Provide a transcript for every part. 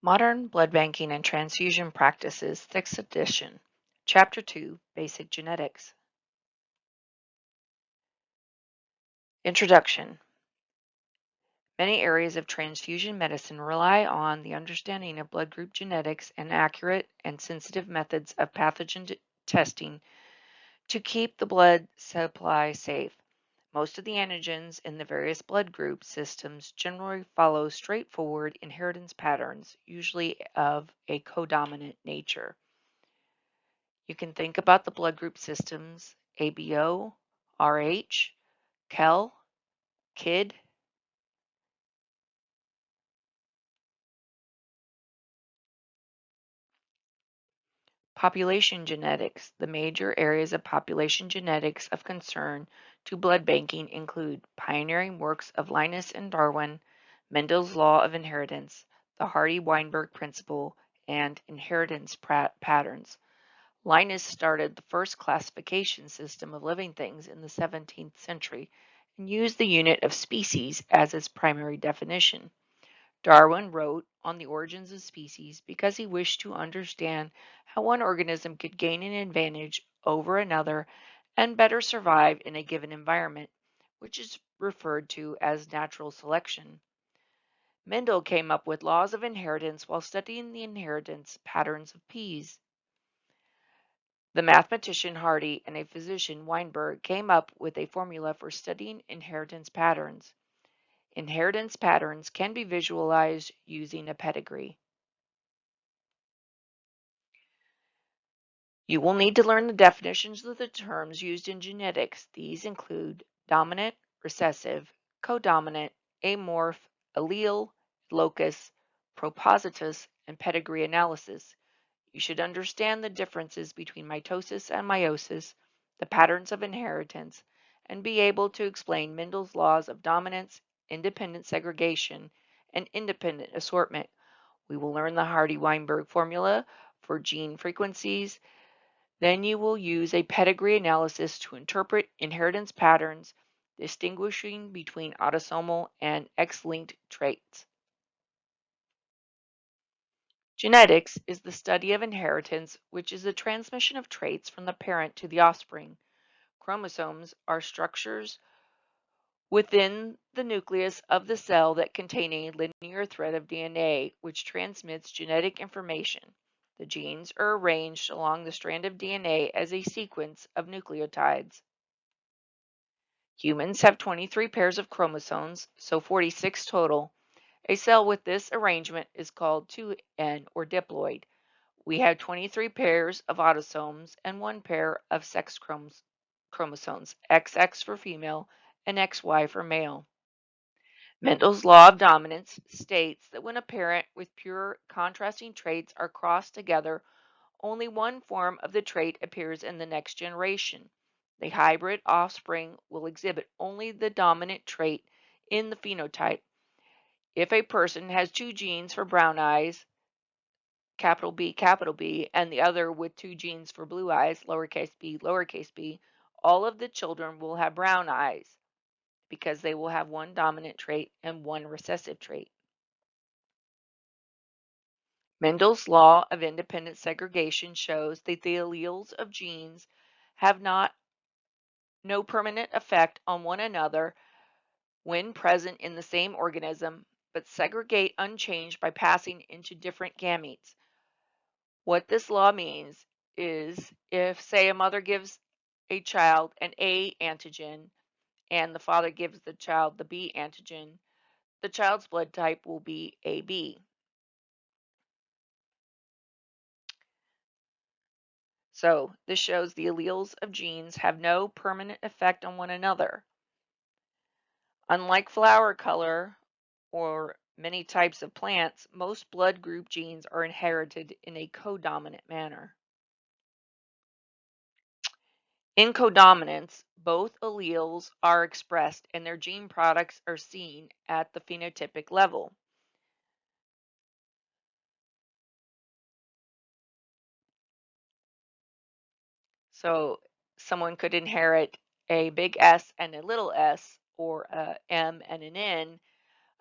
Modern Blood Banking and Transfusion Practices, 6th edition, Chapter 2, Basic Genetics. Introduction. Many areas of transfusion medicine rely on the understanding of blood group genetics and accurate and sensitive methods of pathogen testing to keep the blood supply safe. Most of the antigens in the various blood group systems generally follow straightforward inheritance patterns, usually of a codominant nature. You can think about the blood group systems ABO, RH, KEL, KID. Population genetics. The major areas of population genetics of concern to blood banking include pioneering works of Linus and Darwin, Mendel's law of inheritance, the Hardy-Weinberg principle, and inheritance patterns. Linus started the first classification system of living things in the 17th century and used the unit of species as its primary definition. Darwin wrote on the origins of species because he wished to understand how one organism could gain an advantage over another and better survive in a given environment, which is referred to as natural selection. Mendel came up with laws of inheritance while studying the inheritance patterns of peas. The mathematician Hardy and a physician Weinberg came up with a formula for studying inheritance patterns. Inheritance patterns can be visualized using a pedigree. You will need to learn the definitions of the terms used in genetics. These include dominant, recessive, codominant, amorph, allele, locus, propositus, and pedigree analysis. You should understand the differences between mitosis and meiosis, the patterns of inheritance, and be able to explain Mendel's laws of dominance, independent segregation, and independent assortment. We will learn the Hardy-Weinberg formula for gene frequencies. Then you will use a pedigree analysis to interpret inheritance patterns, distinguishing between autosomal and X-linked traits. Genetics is the study of inheritance, which is the transmission of traits from the parent to the offspring. Chromosomes are structures within the nucleus of the cell that contain a linear thread of DNA, which transmits genetic information. The genes are arranged along the strand of DNA as a sequence of nucleotides. Humans have 23 pairs of chromosomes, so 46 total. A cell with this arrangement is called 2N or diploid. We have 23 pairs of autosomes and 1 pair of sex chromosomes, XX for female and XY for male. Mendel's law of dominance states that when a parent with pure contrasting traits are crossed together, only one form of the trait appears in the next generation. The hybrid offspring will exhibit only the dominant trait in the phenotype. If a person has 2 genes for brown eyes, capital B, and the other with 2 genes for blue eyes, lowercase b, all of the children will have brown eyes because they will have one dominant trait and one recessive trait. Mendel's law of independent segregation shows that the alleles of genes have no permanent effect on one another when present in the same organism, but segregate unchanged by passing into different gametes. What this law means is if, say, a mother gives a child an A antigen and the father gives the child the B antigen, the child's blood type will be AB. So this shows the alleles of genes have no permanent effect on one another. Unlike flower color or many types of plants, most blood group genes are inherited in a codominant manner. In codominance, both alleles are expressed and their gene products are seen at the phenotypic level. So someone could inherit a big S and a little s, or a M and an N,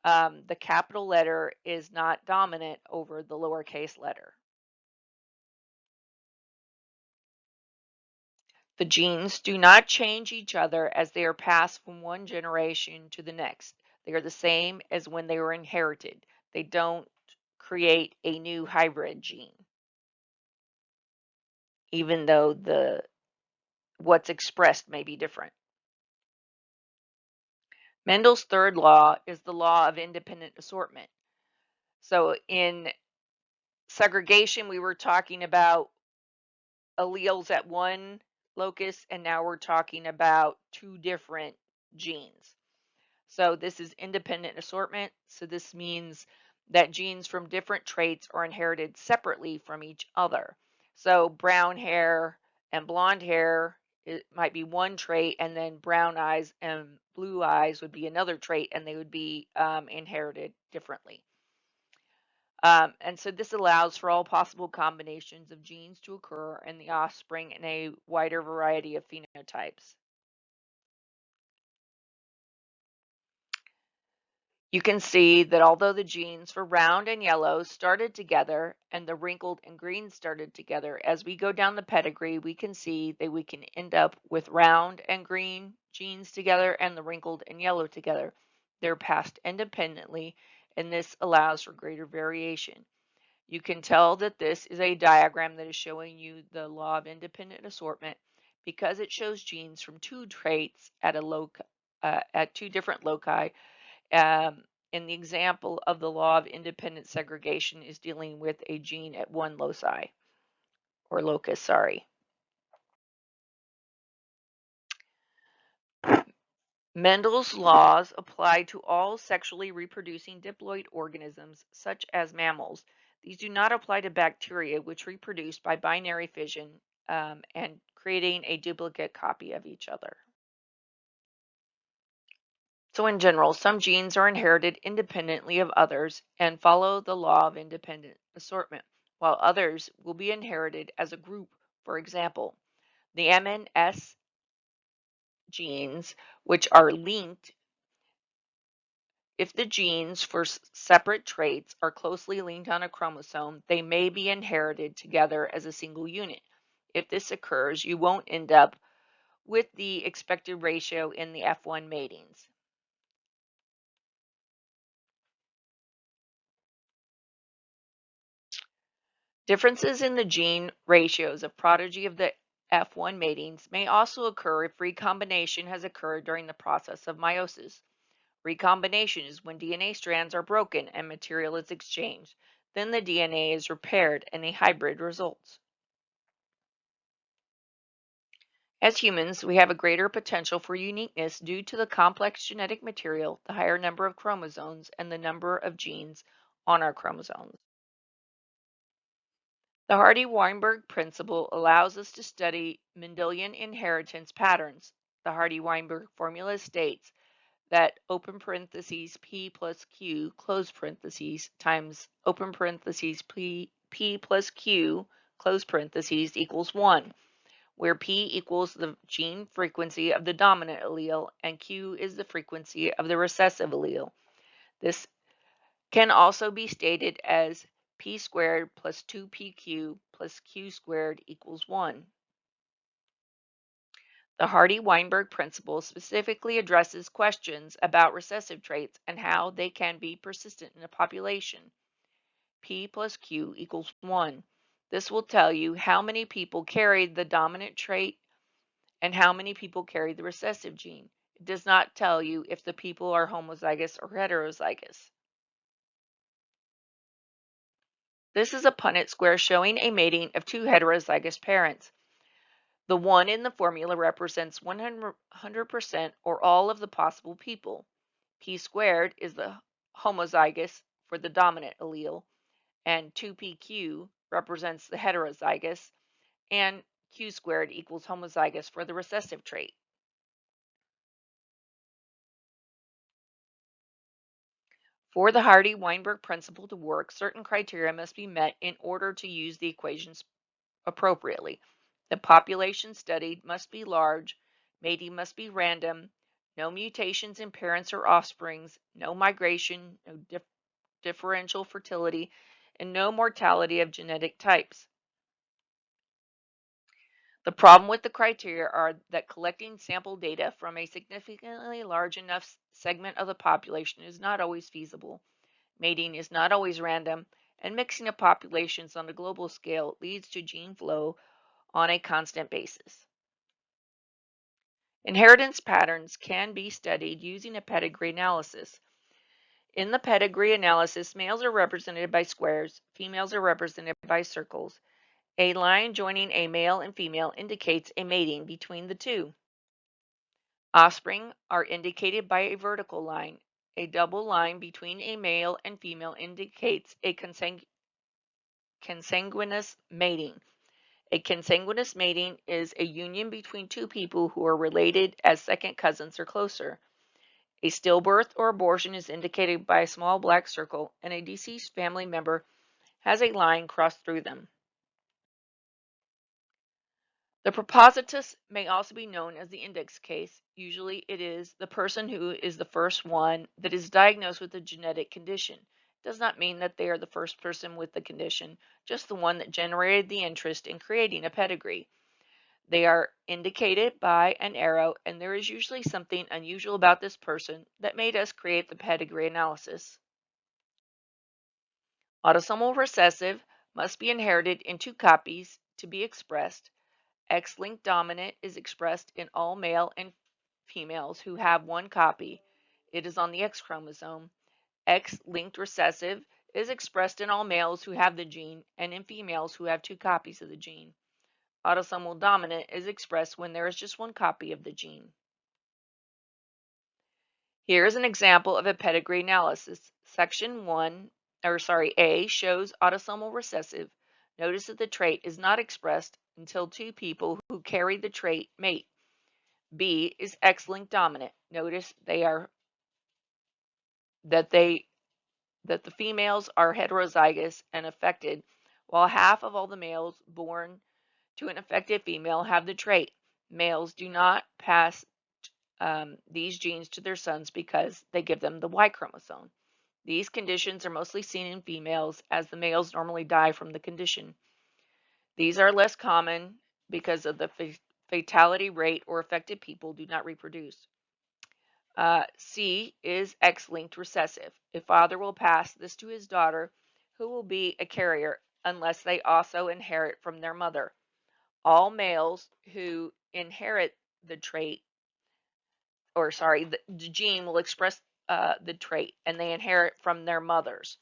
the capital letter is not dominant over the lowercase letter. The genes do not change each other as they are passed from one generation to the next. They are the same as when they were inherited. They don't create a new hybrid gene, even though what's expressed may be different. Mendel's third law is the law of independent assortment. So in segregation, we were talking about alleles at one locus, and now we're talking about two different genes. So this is independent assortment. So this means that genes from different traits are inherited separately from each other. So brown hair and blonde hair, it might be one trait, and then brown eyes and blue eyes would be another trait, and they would be inherited differently. And so this allows for all possible combinations of genes to occur in the offspring in a wider variety of phenotypes. You can see that although the genes for round and yellow started together and the wrinkled and green started together, as we go down the pedigree, we can see that we can end up with round and green genes together and the wrinkled and yellow together. They're passed independently, and this allows for greater variation. You can tell that this is a diagram that is showing you the law of independent assortment because it shows genes from two traits at two different loci. In the example of the law of independent segregation is dealing with a gene at one loci or locus, sorry. Mendel's laws apply to all sexually reproducing diploid organisms, such as mammals. These do not apply to bacteria, which reproduce by binary fission and creating a duplicate copy of each other. So in general, some genes are inherited independently of others and follow the law of independent assortment, while others will be inherited as a group. For example, the MNS genes, which are linked, if the genes for separate traits are closely linked on a chromosome, they may be inherited together as a single unit. If this occurs, you won't end up with the expected ratio in the F1 matings. Differences in the gene ratios of progeny of the F1 matings may also occur if recombination has occurred during the process of meiosis. Recombination is when DNA strands are broken and material is exchanged. Then the DNA is repaired and a hybrid results. As humans, we have a greater potential for uniqueness due to the complex genetic material, the higher number of chromosomes, and the number of genes on our chromosomes. The Hardy-Weinberg principle allows us to study Mendelian inheritance patterns. The Hardy-Weinberg formula states that open parentheses P plus Q close parentheses times open parentheses P plus Q close parentheses equals 1, where P equals the gene frequency of the dominant allele and Q is the frequency of the recessive allele. This can also be stated as P squared plus 2PQ plus Q squared equals 1. The Hardy-Weinberg principle specifically addresses questions about recessive traits and how they can be persistent in a population. P plus Q equals 1. This will tell you how many people carry the dominant trait and how many people carry the recessive gene. It does not tell you if the people are homozygous or heterozygous. This is a Punnett square showing a mating of two heterozygous parents. The 1 in the formula represents 100% or all of the possible people. P squared is the homozygous for the dominant allele, and 2PQ represents the heterozygous, and Q squared equals homozygous for the recessive trait. For the Hardy-Weinberg principle to work, certain criteria must be met in order to use the equations appropriately. The population studied must be large, mating must be random, no mutations in parents or offsprings, no migration, no differential fertility, and no mortality of genetic types. The problem with the criteria are that collecting sample data from a significantly large enough segment of the population is not always feasible. Mating is not always random, and mixing of populations on a global scale leads to gene flow on a constant basis. Inheritance patterns can be studied using a pedigree analysis. In the pedigree analysis, males are represented by squares, females are represented by circles. A line joining a male and female indicates a mating between the two. Offspring are indicated by a vertical line. A double line between a male and female indicates a consanguineous mating. A consanguineous mating is a union between two people who are related as second cousins or closer. A stillbirth or abortion is indicated by a small black circle, and a deceased family member has a line crossed through them. The propositus may also be known as the index case. Usually it is the person who is the first one that is diagnosed with a genetic condition. It does not mean that they are the first person with the condition, just the one that generated the interest in creating a pedigree. They are indicated by an arrow, and there is usually something unusual about this person that made us create the pedigree analysis. Autosomal recessive must be inherited in 2 copies to be expressed. X-linked dominant is expressed in all male and females who have 1 copy. It is on the X chromosome. X-linked recessive is expressed in all males who have the gene and in females who have 2 copies of the gene. Autosomal dominant is expressed when there is just 1 copy of the gene. Here is an example of a pedigree analysis. Section A shows autosomal recessive. Notice that the trait is not expressed until 2 people who carry the trait mate. B is X-linked dominant. Notice that the females are heterozygous and affected, while half of all the males born to an affected female have the trait. Males do not pass these genes to their sons because they give them the Y chromosome. These conditions are mostly seen in females, as the males normally die from the condition. These are less common because of the fatality rate, or affected people do not reproduce. C is X-linked recessive. A father will pass this to his daughter, who will be a carrier unless they also inherit from their mother. All males who inherit the trait, the gene will express the trait, and they inherit from their mothers.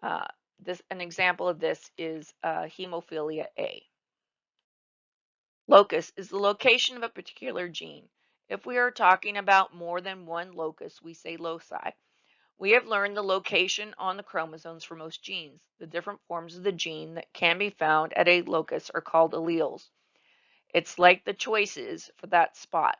An example of this is hemophilia A. Locus is the location of a particular gene. If we are talking about more than one locus, we say loci. We have learned the location on the chromosomes for most genes. The different forms of the gene that can be found at a locus are called alleles. It's like the choices for that spot.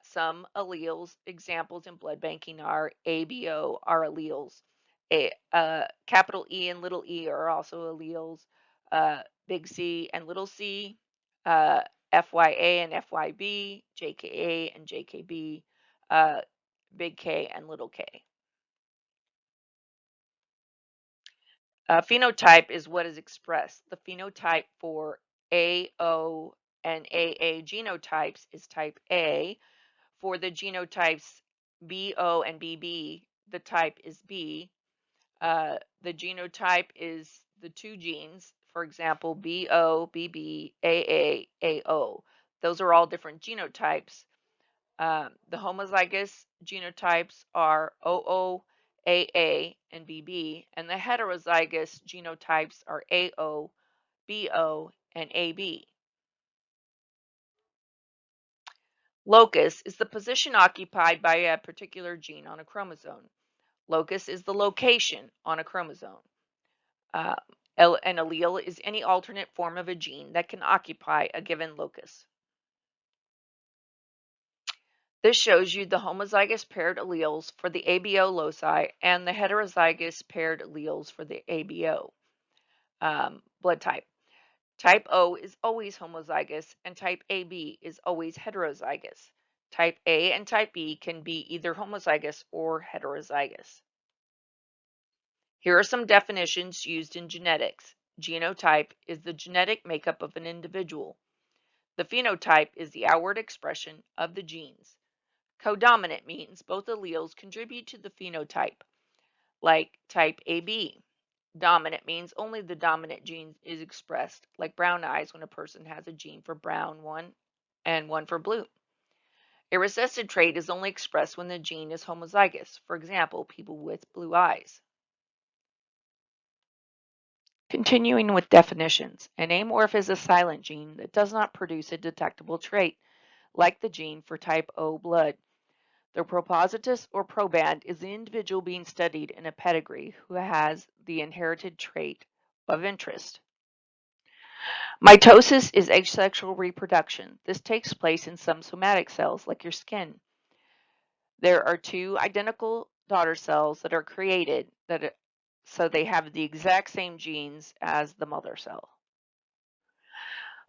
Some alleles, examples in blood banking are ABO are alleles. Capital E and little e are also alleles. Big C and little c, FYA and FYB, JKA and JKB, big K and little k. Phenotype is what is expressed. The phenotype for AO and AA genotypes is type A. For the genotypes BO and BB, the type is B. The genotype is the 2 genes, for example, BO, BB, AA, AO. Those are all different genotypes. The homozygous genotypes are OO, AA, and BB, and the heterozygous genotypes are AO, BO, and AB. Locus is the position occupied by a particular gene on a chromosome. Locus is the location on a chromosome. An allele is any alternate form of a gene that can occupy a given locus. This shows you the homozygous paired alleles for the ABO loci and the heterozygous paired alleles for the ABO blood type. Type O is always homozygous and type AB is always heterozygous. Type A and type B can be either homozygous or heterozygous. Here are some definitions used in genetics. Genotype is the genetic makeup of an individual. The phenotype is the outward expression of the genes. Codominant means both alleles contribute to the phenotype, like type AB. Dominant means only the dominant gene is expressed, like brown eyes when a person has a gene for brown one and one for blue. A recessive trait is only expressed when the gene is homozygous. For example, people with blue eyes. Continuing with definitions, an amorph is a silent gene that does not produce a detectable trait, like the gene for type O blood. The propositus or proband is the individual being studied in a pedigree who has the inherited trait of interest. Mitosis is asexual reproduction. This takes place in some somatic cells, like your skin. There are two identical daughter cells that are created so they have the exact same genes as the mother cell.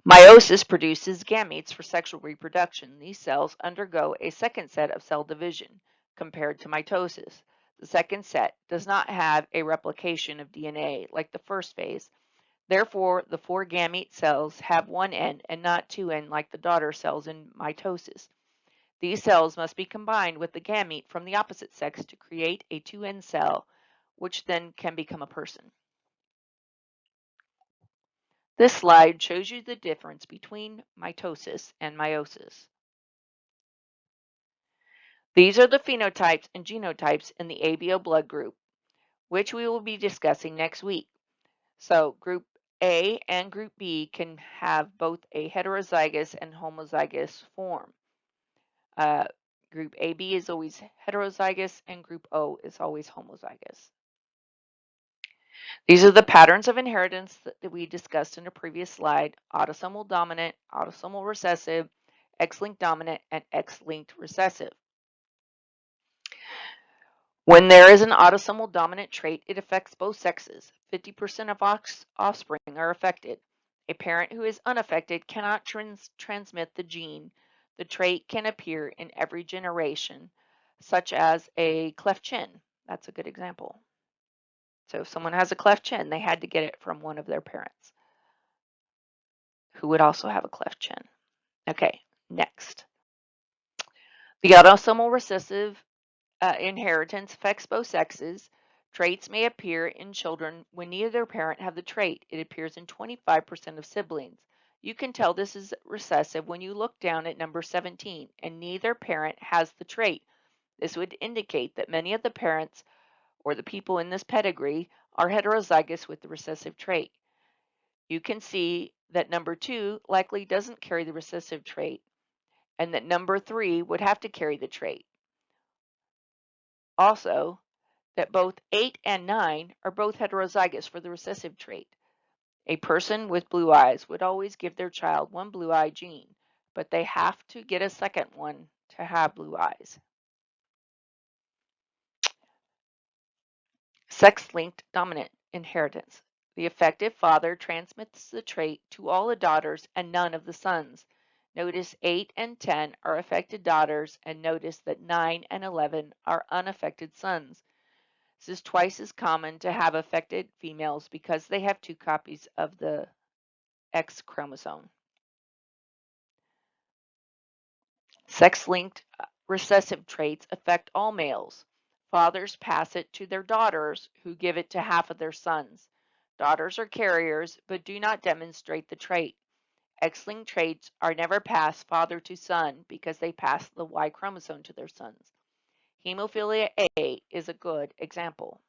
Meiosis produces gametes for sexual reproduction. These cells undergo a second set of cell division compared to mitosis. The second set does not have a replication of DNA like the first phase. Therefore, the four gamete cells have one end and not two ends like the daughter cells in mitosis. These cells must be combined with the gamete from the opposite sex to create a two-end cell, which then can become a person. This slide shows you the difference between mitosis and meiosis. These are the phenotypes and genotypes in the ABO blood group, which we will be discussing next week. So group A and group B can have both a heterozygous and homozygous form. Group AB is always heterozygous and group O is always homozygous. These are the patterns of inheritance that we discussed in a previous slide: autosomal dominant, autosomal recessive, X-linked dominant, and X-linked recessive. When there is an autosomal dominant trait, it affects both sexes. 50% of offspring are affected. A parent who is unaffected cannot transmit the gene. The trait can appear in every generation, such as a cleft chin. That's a good example. So if someone has a cleft chin, they had to get it from one of their parents who would also have a cleft chin. Okay, next. The autosomal recessive inheritance affects both sexes. Traits may appear in children when neither parent have the trait. It appears in 25% of siblings. You can tell this is recessive when you look down at number 17 and neither parent has the trait. This would indicate that many of the parents or the people in this pedigree are heterozygous with the recessive trait. You can see that number 2 likely doesn't carry the recessive trait and that number 3 would have to carry the trait. Also, that both 8 and 9 are both heterozygous for the recessive trait. A person with blue eyes would always give their child one blue eye gene, but they have to get a second one to have blue eyes. Sex-linked dominant inheritance. The affected father transmits the trait to all the daughters and none of the sons. Notice 8 and 10 are affected daughters, and notice that 9 and 11 are unaffected sons. This is twice as common to have affected females because they have two copies of the X chromosome. Sex-linked recessive traits affect all males. Fathers pass it to their daughters, who give it to half of their sons. Daughters are carriers, but do not demonstrate the trait. X-linked traits are never passed father to son because they pass the Y chromosome to their sons. Hemophilia A is a good example.